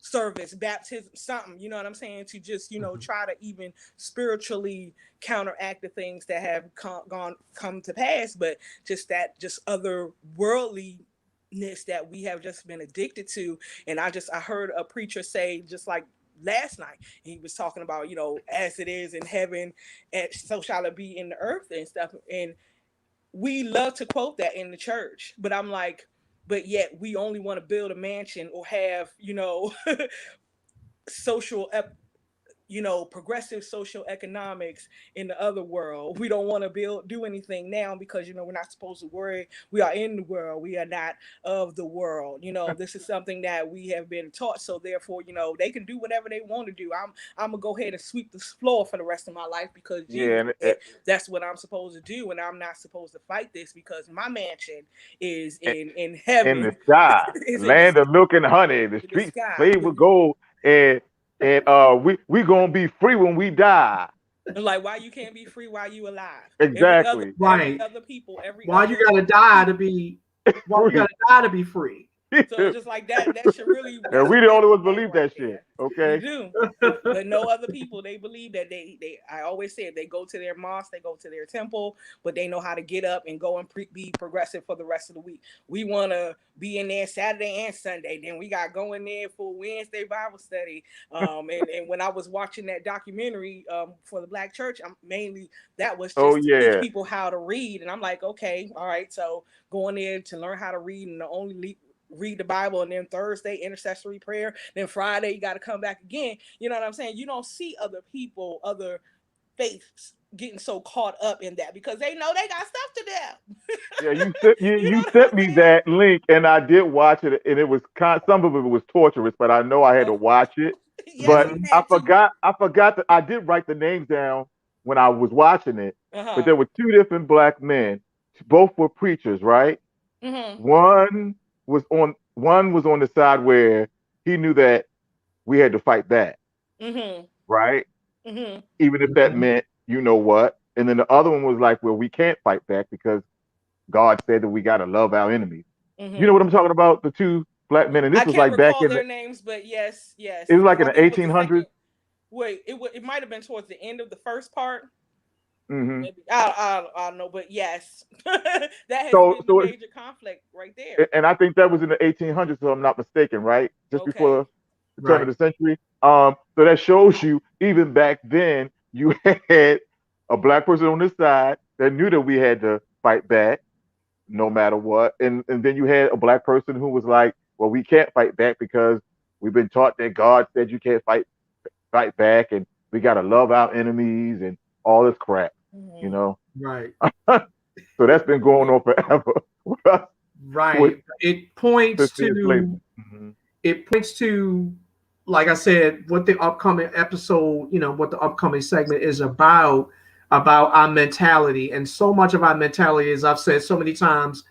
service, baptism, something, you know what I'm saying, to just try to even spiritually counteract the things that have come to pass. But just other worldliness that we have just been addicted to. And I heard a preacher say, just like last night, he was talking about as it is in heaven, and so shall it be in the earth and stuff. And we love to quote that in the church, but I'm like, but yet we only want to build a mansion or have social progressive social economics in the other world. We don't want to do anything now because we're not supposed to worry. We are in the world. We are not of the world. This is something that we have been taught. So therefore, they can do whatever they want to do. I'm gonna go ahead and sweep the floor for the rest of my life because Jesus Yeah, said that's what I'm supposed to do, and I'm not supposed to fight this because my mansion is in in the heaven. sky, Is in land of milk and honey, the the streets sky. paved with gold, and we gonna be free when we die. Like why you can't be free while you alive? Exactly. Every right, other people, every why you other got to die to people. be, why you got Free. to die to be free? So it's just like that should really And that's we a the red only ones flag believe right that shit. there. We Okay. do. But no other people, they believe that they I always say they go to their mosque, they go to their temple, but they know how to get up and go and be progressive for the rest of the week. We want to be in there Saturday and Sunday. Then we got going there for Wednesday Bible study. And when I was watching that documentary for the Black Church, mainly that was Oh just to teach yeah. people how to read. And I'm like, okay, all right, so going there to learn how to read, and the only read the Bible, and then Thursday intercessory prayer, then Friday you got to come back again. You know what I'm saying? You don't see other people, other faiths getting so caught up in that because they know they got stuff to do. Yeah, you What sent I'm me saying? that link, and I did watch it, and it was some of it was torturous, but I know I had to watch it. Yes, But you I had to. forgot, I forgot that I did write the names down when I was watching it. But Uh-huh. there were two different black men. Both were preachers, right? Mm-hmm. One was on the side where he knew that we had to fight back, Mm-hmm. right? Mm-hmm. Even if that meant you know what. And then the other one was like, well, we can't fight back because God said that we got to love our enemies. You know Mm-hmm. what I'm talking about? The two black men, and I this was can't like back recall in their names, but yes, it yes. was like in I the think it was the 1800s. second. Wait, it might have been towards the end of the first part. Hmm. Maybe I don't know, but yes, that has So been the so major conflict right there. and I think that was in the 1800s, so I'm not mistaken, right? Just Okay. before the turn of Right. the century. So that shows you even back then you had a black person on this side that knew that we had to fight back no matter what, and then you had a black person who was like, well, we can't fight back because we've been taught that God said you can't fight back, and we got to love our enemies and all this crap, you Mm-hmm. know. Right. So that's been going on forever with Right. It points since the to enslavement. Hmm. it points to, like I said, what the upcoming episode, what the upcoming segment is about our mentality. And so much of our mentality, as I've said so many times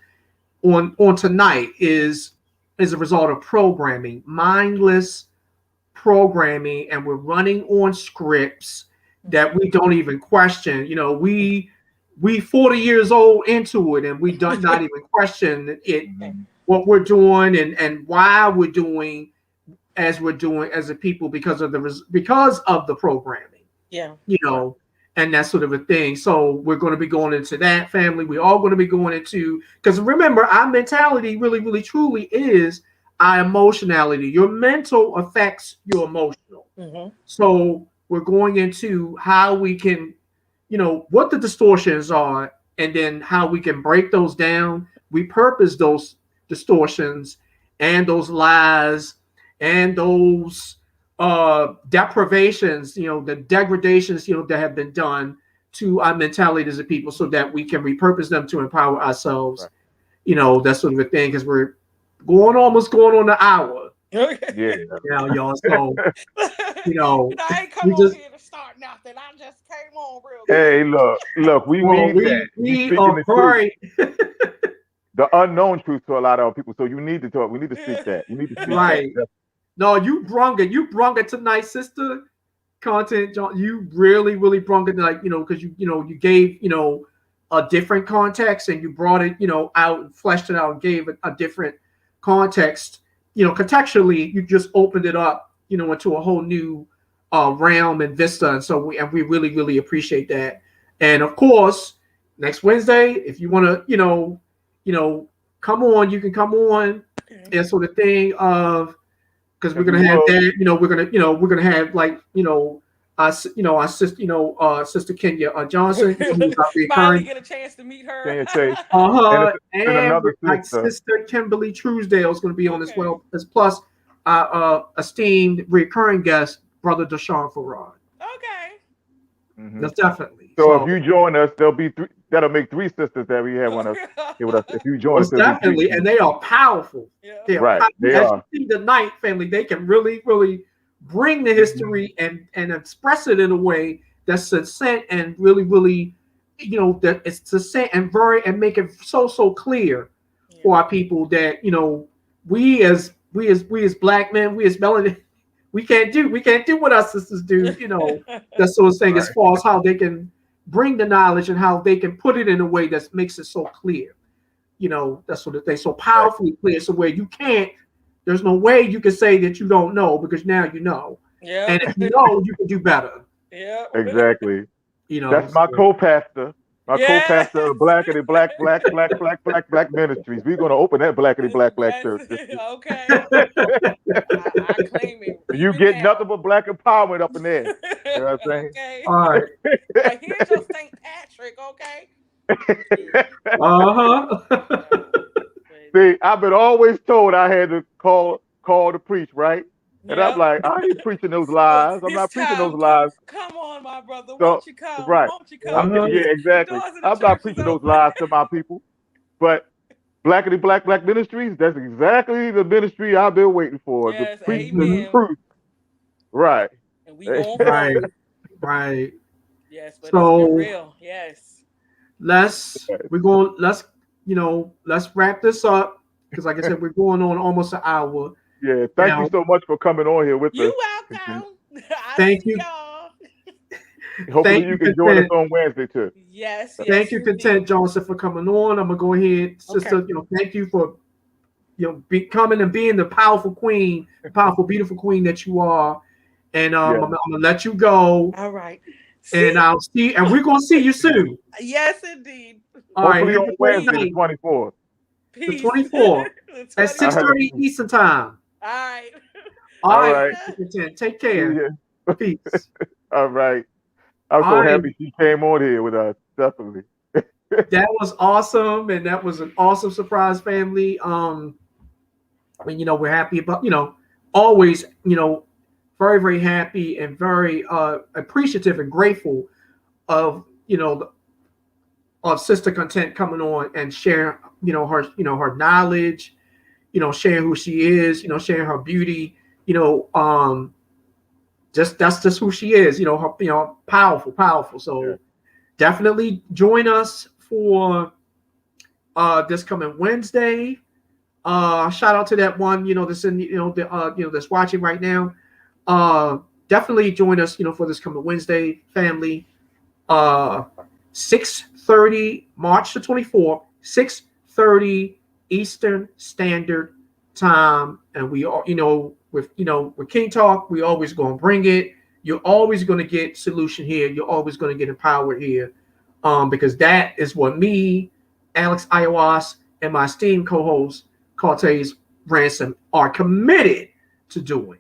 on tonight, is a result of programming, mindless programming, and we're running on scripts that we don't even question. We 40 years old into it, and we don't not even question it, Hmm. what we're doing, and why we're doing as we're doing as a people because of the programming, Yeah. you know, and that sort of a thing. So we're going to be going into that, family. We're all going to be going into, because remember, our mentality really, really, truly is our emotionality. Your mental affects your emotional. Mm-hmm. So we're going into how we can, what the distortions are, and then how we can break those down, repurpose those distortions and those lies and those deprivations, the degradations, that have been done to our mentality as a people, so that we can repurpose them to empower ourselves. Right. That sort of a thing, because we're almost going on the hour Yeah. now, y'all. So, I ain't come we on just here to start nothing. I just came on real Hey, quick. look, we well, need that. You we speaking are the truth, very the unknown truth to a lot of people. So you need to talk. We need to speak that. You need to speak that. right. No, you brung it. You brung it tonight, sister. Content, John. You really, really brung it, like, because you gave a different context, and you brought it out and fleshed it out and gave it a different context. Contextually, you just opened it up into a whole new realm and vista, and so we really, really appreciate that. And of course, next Wednesday, if you want to, come on, you can come on, Okay. and sort of thing of, because we're And we gonna have will. that. We're gonna have, like, our sister, Sister Kenya Johnson, who's our Finally recurring. get a chance to meet her. Can say, and And another like sister. Sister Kimberly Truesdale is going to be on as Okay. well, as plus our esteemed recurring guest, Brother Deshaun Farad. Okay. Hmm. That's definitely So if so. you join us, there'll be three. That'll make three sisters that we have on us here with us. If you join us, Most there'll be three definitely, and they sisters. are powerful. Yeah. They are Right, they as you are. see tonight, family. They can really, really bring the Hmm. history and express it in a way that's succinct and really, really, that it's succinct and and make it so clear Yeah. for our people that we as black men, we as melanin, we can't do what our sisters do. That sort of thing, as Right. far as how they can bring the knowledge and how they can put it in a way that makes it so clear. That sort of thing. So Right. powerfully clear, so where there's no way you can say that you don't know, because now you know. And if Yep. you know, you can do better. Yep. Exactly. That's my So, co-pastor. My Yes. co-pastor of Blackity Black Ministries. We're gonna open that Black church. Okay. I claim it You even get now. nothing but black empowerment up in there. You know what I'm Okay. all right. Like, here's your St. Patrick, okay? saying? Uh-huh. But See, I've been always told I had to call to preach, right? And I'm Yep. like, I ain't preaching those Look, lies. I'm it's not preaching those time. lies. Come on, my brother. So, Won't you come? right. Won't you come? Yeah, The exactly. doors of the I'm church not is preaching those open. lies to my people. But Black Ministries, that's exactly the ministry I've been waiting for, to Yes, preach the amen. truth. Right. And we going Right, forward. right. Yes, but it's been So real. Yes. let's wrap this up because, like I said, we're going on almost an hour Yeah, thank you now. so much for coming on here with us. You welcome. I Thank see you, y'all. Hopefully thank you you, can join us Content. on Wednesday too. Yes, Thank yes, you, Content indeed. Johnson, for coming on. I'm gonna go ahead, Okay. sister. Thank you for becoming and being the powerful queen, powerful, beautiful queen that you are. And Yeah. I'm gonna let you go, All right. and See? we're gonna see you soon. Yes, indeed. All right, Hopefully have on a great Wednesday the night. 24th. The Peace. 24th The at 24th. 6:30 Eastern time. All right. All All right, right. Later. Content. Take See care. ya. Peace. All right. I'm All so right. happy she came on here with us. Definitely. That was awesome, and that was an awesome surprise, family. And we're happy about always very very happy and very appreciative and grateful of of Sister Content coming on and sharing her knowledge, sharing who she is, sharing her beauty, you know um that's just who she is, her, powerful. Yeah. So definitely join us for this coming Wednesday. Shout out to that one, that's in, that's watching right now. Definitely join us, for this coming Wednesday, family. 6:30, March the 24th, 6:30 Eastern Standard Time. And we are, with King Talk, we always gonna bring it. You're always gonna get solution here. You're always gonna get empowered here. Because that is what me, Alex Iowas, and my esteemed co-host Cortez Ransom are committed to doing.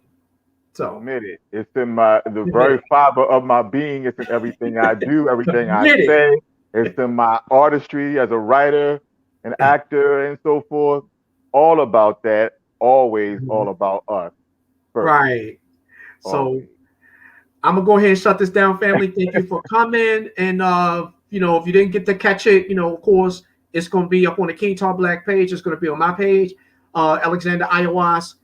So Committed. It's in the very committed. fiber of my being. It's in everything I do, everything I Committed. say. It's in my artistry as a writer, an actor, and so forth. All about that. Always all about us first. Right. So Always. I'm gonna go ahead and shut this down, family. Thank you for coming. And if you didn't get to catch it, of course, it's gonna be up on the King Talk Black page. It's gonna be on my page. Alexander Iowas,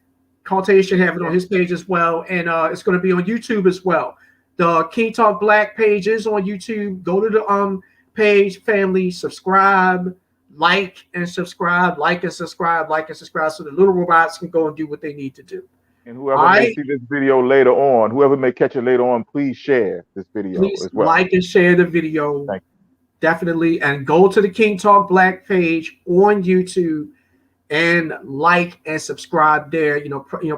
Cortez should have it on his page as well, and it's gonna be on YouTube as well. The King Talk Black page is on YouTube. Go to the page, family, subscribe, like and subscribe, like and subscribe, like and subscribe, so the little robots can go and do what they need to do. And whoever may see this video later on, whoever may catch it later on, please share this video Please as well. like and share the video. Thank you. Definitely. And go to the King Talk Black page on YouTube and like and subscribe there.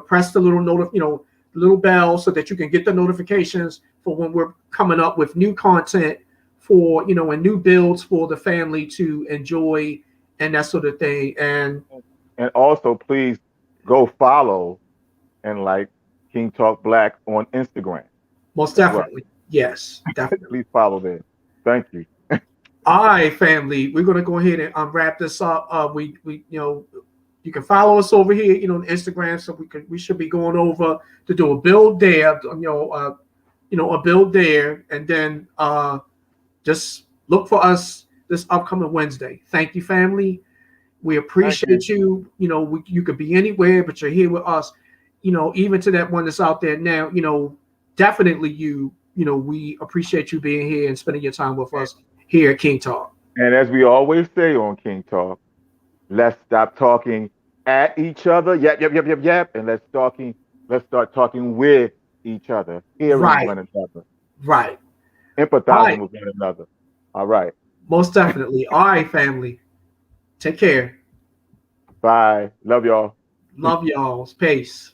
Press the little little bell so that you can get the notifications for when we're coming up with new content for, and new builds for the family to enjoy and that sort of thing. And also please go follow and like King Talk Black on Instagram. most definitely. Well. Yes, definitely. Please follow there. Thank you. All right, family. We're gonna go ahead and wrap this up. We you can follow us over here, on Instagram. So we should be going over to do a build there, a build there, and then just look for us this upcoming Wednesday. Thank you, family. We appreciate you. You could be anywhere, but you're here with us. Even to that one that's out there now. Definitely you. We appreciate you being here and spending your time with us here at King Talk. And as we always say on King Talk, let's stop talking at each other. Yap, and let's start talking with each other, hearing one another. Right. Empathizing with one another. All right. Most definitely. All right, family. Take care. Bye. Love y'all. Love y'all. Peace.